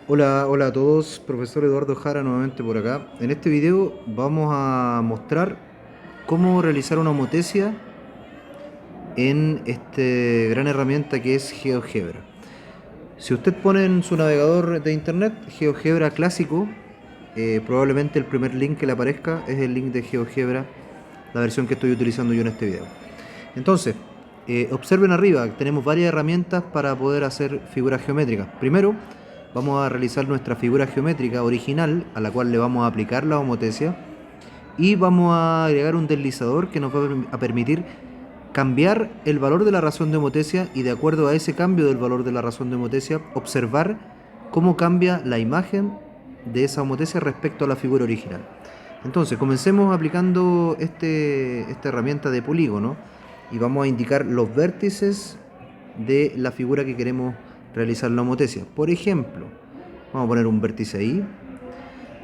Hola a todos, profesor Eduardo Jara nuevamente por acá. En este video vamos a mostrar cómo realizar una homotecia en esta gran herramienta que es GeoGebra. Si usted pone en su navegador de internet GeoGebra clásico, probablemente el primer link que le aparezca es el link de GeoGebra, la versión que estoy utilizando yo en este video. Entonces, observen arriba, tenemos varias herramientas para poder hacer figuras geométricas. Primero, vamos a realizar nuestra figura geométrica original, a la cual le vamos a aplicar la homotecia, y vamos a agregar un deslizador que nos va a permitir cambiar el valor de la razón de homotecia y de acuerdo a ese cambio del valor de la razón de homotecia, observar cómo cambia la imagen de esa homotecia respecto a la figura original. Entonces, comencemos aplicando esta herramienta de polígono y vamos a indicar los vértices de la figura que queremos realizar la homotecia. Por ejemplo, vamos a poner un vértice ahí,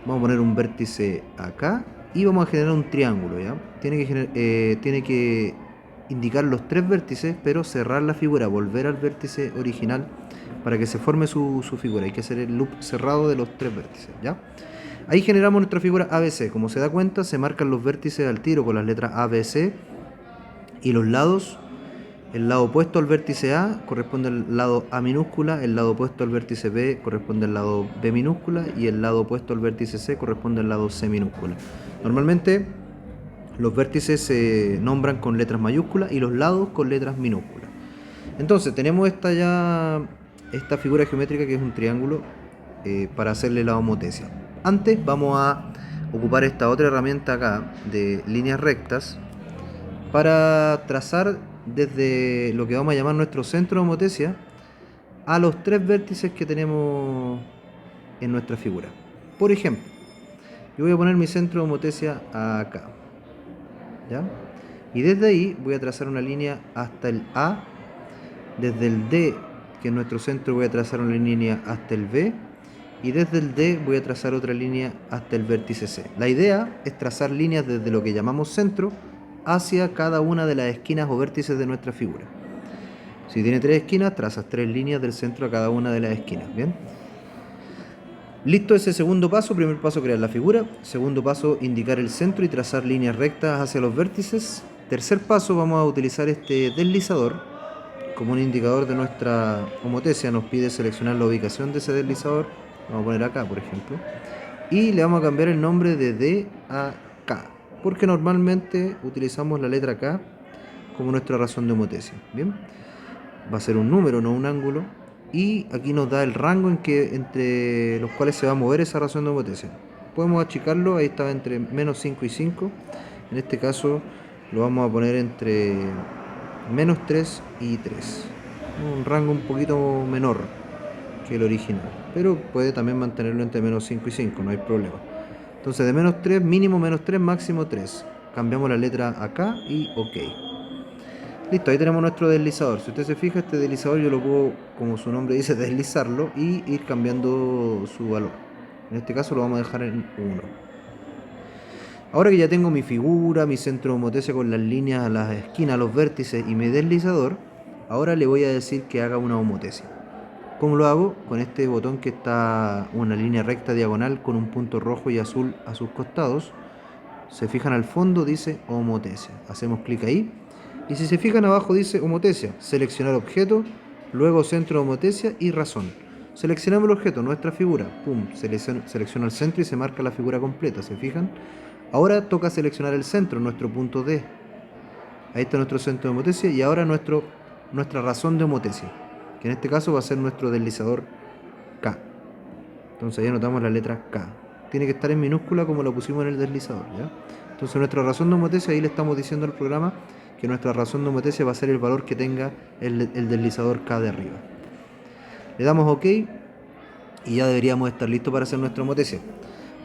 vamos a poner un vértice acá y vamos a generar un triángulo, ¿ya? Tiene que indicar los tres vértices, pero cerrar la figura, volver al vértice original para que se forme su figura. Hay que hacer el loop cerrado de los tres vértices, ¿ya? Ahí generamos nuestra figura ABC. Como se da cuenta, se marcan los vértices al tiro con las letras ABC y los lados. El lado opuesto al vértice A corresponde al lado A minúscula, el lado opuesto al vértice B corresponde al lado B minúscula y el lado opuesto al vértice C corresponde al lado C minúscula. Normalmente los vértices se nombran con letras mayúsculas y los lados con letras minúsculas. Entonces tenemos esta figura geométrica que es un triángulo para hacerle la homotecia. Antes vamos a ocupar esta otra herramienta acá de líneas rectas para trazar desde lo que vamos a llamar nuestro centro de homotecia a los tres vértices que tenemos en nuestra figura. Por ejemplo, yo voy a poner mi centro de homotecia acá, ¿ya? Y desde ahí voy a trazar una línea hasta el A, desde el D, que es nuestro centro, voy a trazar una línea hasta el B, y desde el D voy a trazar otra línea hasta el vértice C. La idea es trazar líneas desde lo que llamamos centro hacia cada una de las esquinas o vértices de nuestra figura. Si tiene tres esquinas, trazas tres líneas del centro a cada una de las esquinas, ¿bien? Listo ese segundo paso. Primer paso, crear la figura. Segundo paso, indicar el centro y trazar líneas rectas hacia los vértices. Tercer paso, vamos a utilizar este deslizador como un indicador de nuestra homotecia. Nos pide seleccionar la ubicación de ese deslizador. Vamos a poner acá, por ejemplo. Y le vamos a cambiar el nombre de D a K, porque normalmente utilizamos la letra K como nuestra razón de homotecia. Bien, va a ser un número, no un ángulo. Y aquí nos da el rango entre los cuales se va a mover esa razón de homotecia. Podemos achicarlo, ahí estaba entre menos 5 y 5. En este caso lo vamos a poner entre menos 3 y 3. Un rango un poquito menor que el original, pero puede también mantenerlo entre menos 5 y 5, no hay problema. Entonces de menos 3, mínimo menos 3, máximo 3. Cambiamos la letra acá y OK. Listo, ahí tenemos nuestro deslizador. Si usted se fija, este deslizador yo lo puedo, como su nombre dice, deslizarlo y ir cambiando su valor. En este caso lo vamos a dejar en 1. Ahora que ya tengo mi figura, mi centro de homotecia con las líneas a las esquinas, los vértices y mi deslizador, ahora le voy a decir que haga una homotecia. ¿Cómo lo hago? Con este botón que está una línea recta diagonal con un punto rojo y azul a sus costados. Se fijan al fondo, dice homotecia. Hacemos clic ahí. Y si se fijan abajo dice homotecia. Seleccionar objeto, luego centro de homotecia y razón. Seleccionamos el objeto, nuestra figura. Pum, selecciono el centro y se marca la figura completa. ¿Se fijan? Ahora toca seleccionar el centro, nuestro punto D. Ahí está nuestro centro de homotecia y ahora nuestra razón de homotecia, que en este caso va a ser nuestro deslizador K. Entonces ahí anotamos la letra K. Tiene que estar en minúscula como lo pusimos en el deslizador, ¿ya? Entonces nuestra razón de homotecia, ahí le estamos diciendo al programa que nuestra razón de homotecia va a ser el valor que tenga el deslizador K de arriba. Le damos OK y ya deberíamos estar listos para hacer nuestra homotecia.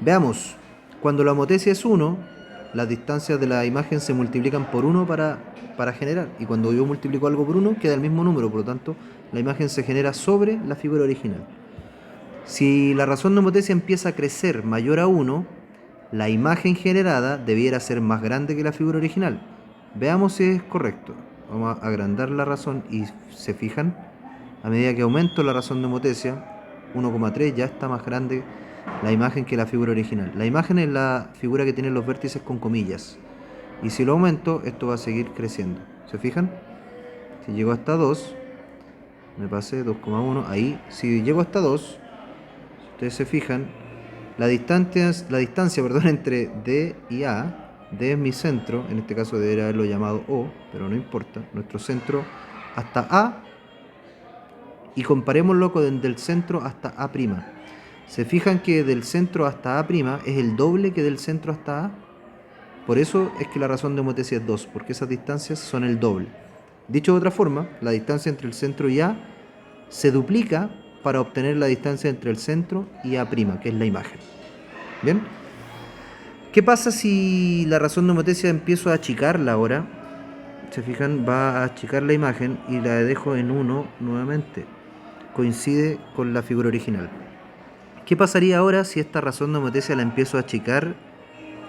Veamos, cuando la homotecia es 1, las distancias de la imagen se multiplican por 1 para generar. Y cuando yo multiplico algo por 1, queda el mismo número. Por lo tanto, la imagen se genera sobre la figura original. Si la razón de homotecia empieza a crecer mayor a 1, la imagen generada debiera ser más grande que la figura original. Veamos si es correcto. Vamos a agrandar la razón y se fijan, a medida que aumento la razón de homotecia, 1,3 ya está más grande la imagen que la figura original. La imagen es la figura que tiene los vértices con comillas. Y si lo aumento, esto va a seguir creciendo. ¿Se fijan? Si llego hasta 2, me pasé 2,1, ahí. Si llego hasta 2, si ustedes se fijan, la distancia perdón, entre D y A, D es mi centro, en este caso debería haberlo llamado O, pero no importa, nuestro centro hasta A, y comparémoslo con del centro hasta A'. ¿Se fijan que del centro hasta A' es el doble que del centro hasta A? Por eso es que la razón de homotesia es 2, porque esas distancias son el doble. Dicho de otra forma, la distancia entre el centro y A se duplica para obtener la distancia entre el centro y A', que es la imagen. ¿Bien? ¿Qué pasa si la razón de homotesia empiezo a achicarla ahora? Se fijan, va a achicar la imagen y la dejo en 1 nuevamente. Coincide con la figura original. ¿Qué pasaría ahora si esta razón de homotesia la empiezo a achicar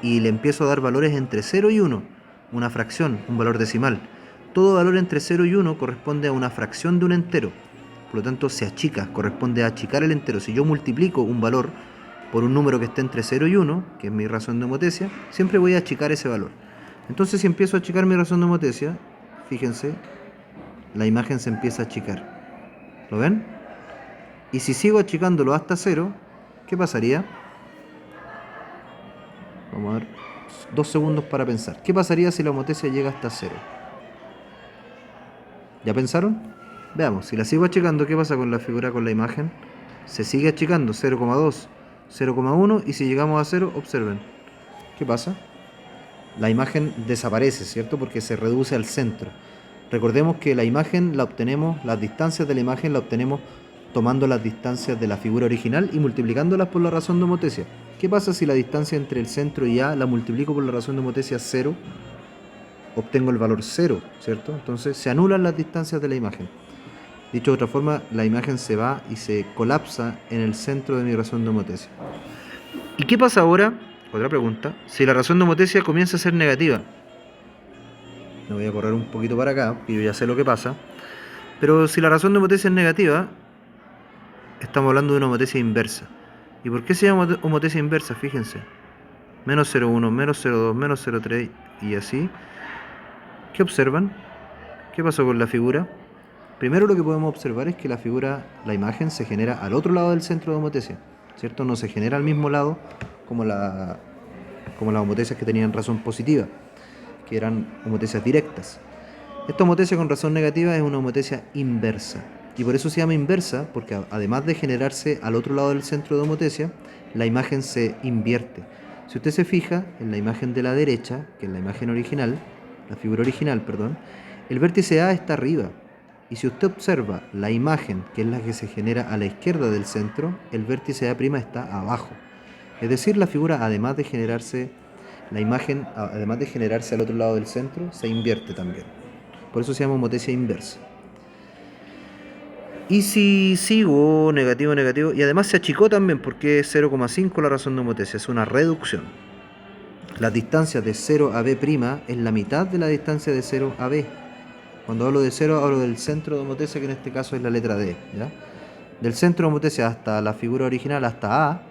y le empiezo a dar valores entre 0 y 1? Una fracción, un valor decimal. Todo valor entre 0 y 1 corresponde a una fracción de un entero. Por lo tanto, se achica, corresponde a achicar el entero. Si yo multiplico un valor por un número que esté entre 0 y 1, que es mi razón de homotesia, siempre voy a achicar ese valor. Entonces, si empiezo a achicar mi razón de homotesia, fíjense, la imagen se empieza a achicar. ¿Lo ven? Y si sigo achicándolo hasta 0, ¿qué pasaría? Vamos a ver 2 segundos para pensar. ¿Qué pasaría si la homotesia llega hasta 0? ¿Ya pensaron? Veamos, si la sigo achicando, ¿qué pasa con la figura, con la imagen? Se sigue achicando, 0,2, 0,1, y si llegamos a 0, observen. ¿Qué pasa? La imagen desaparece, ¿cierto? Porque se reduce al centro. Recordemos que la imagen la obtenemos, las distancias de la imagen la obtenemos tomando las distancias de la figura original y multiplicándolas por la razón de homotesia. ¿Qué pasa si la distancia entre el centro y A la multiplico por la razón de homotesia 0? Obtengo el valor 0, ¿cierto? Entonces se anulan las distancias de la imagen. Dicho de otra forma, la imagen se va y se colapsa en el centro de mi razón de homotesia. ¿Y qué pasa ahora? Otra pregunta. Si la razón de homotesia comienza a ser negativa. Me voy a correr un poquito para acá, que yo ya sé lo que pasa. Pero si la razón de homotesia es negativa, estamos hablando de una homotesia inversa. ¿Y por qué se llama homotesia inversa? Fíjense. Menos 0,1, menos 0,2, menos 0,3 y así. ¿Qué observan? ¿Qué pasó con la figura? Primero lo que podemos observar es que la figura, la imagen, se genera al otro lado del centro de homotesia, ¿cierto? No se genera al mismo lado como las homotesias que tenían razón positiva, que eran homotesias directas. Esta homotesia con razón negativa es una homotesia inversa. Y por eso se llama inversa, porque además de generarse al otro lado del centro de homotesia, la imagen se invierte. Si usted se fija en la imagen de la derecha, que es la imagen original, la figura original, perdón, el vértice A está arriba. Y si usted observa la imagen, que es la que se genera a la izquierda del centro, el vértice A' está abajo. Es decir, la figura, además de generarse, la imagen, además de generarse al otro lado del centro, se invierte también. Por eso se llama homotesia inversa. Y si sigo negativo, negativo, y además se achicó también porque es 0,5 la razón de homotesia, es una reducción. Las distancias de 0 a B' es la mitad de la distancia de 0 a B. Cuando hablo de 0, hablo del centro de homotesia, que en este caso es la letra D, ¿ya? Del centro de homotesia hasta la figura original, hasta A,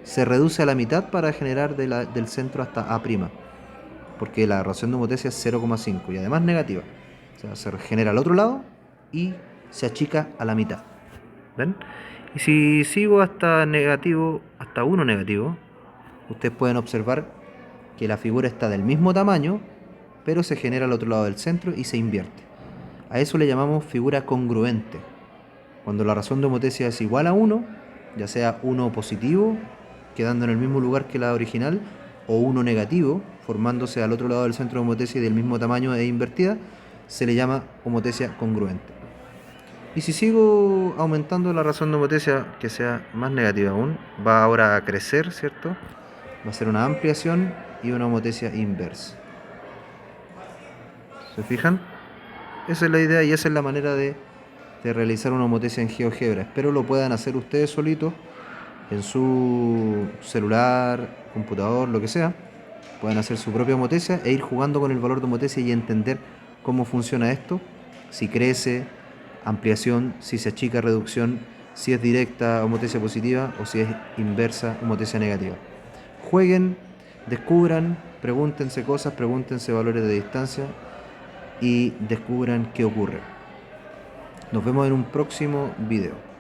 se reduce a la mitad para generar del centro hasta A', porque la razón de homotesia es 0,5 y además negativa. O sea, se genera al otro lado y se achica a la mitad. ¿Ven? Y si sigo hasta negativo, hasta 1 negativo, ustedes pueden observar que la figura está del mismo tamaño, pero se genera al otro lado del centro y se invierte. A eso le llamamos figura congruente. Cuando la razón de homotesia es igual a 1, ya sea 1 positivo, quedando en el mismo lugar que la original, o 1 negativo, formándose al otro lado del centro de homotesia y del mismo tamaño e invertida, se le llama homotesia congruente. Y si sigo aumentando la razón de homotesia, que sea más negativa aún, va ahora a crecer, ¿cierto? Va a ser una ampliación y una homotesia inversa. ¿Se fijan? Esa es la idea y esa es la manera de realizar una homotesia en GeoGebra. Espero lo puedan hacer ustedes solitos en su celular, computador, lo que sea. Pueden hacer su propia homotesia e ir jugando con el valor de homotesia y entender cómo funciona esto. Si crece, ampliación, si se achica, reducción, si es directa homotesia positiva o si es inversa homotesia negativa. Jueguen, descubran, pregúntense cosas, pregúntense valores de distancia y descubran qué ocurre. Nos vemos en un próximo video.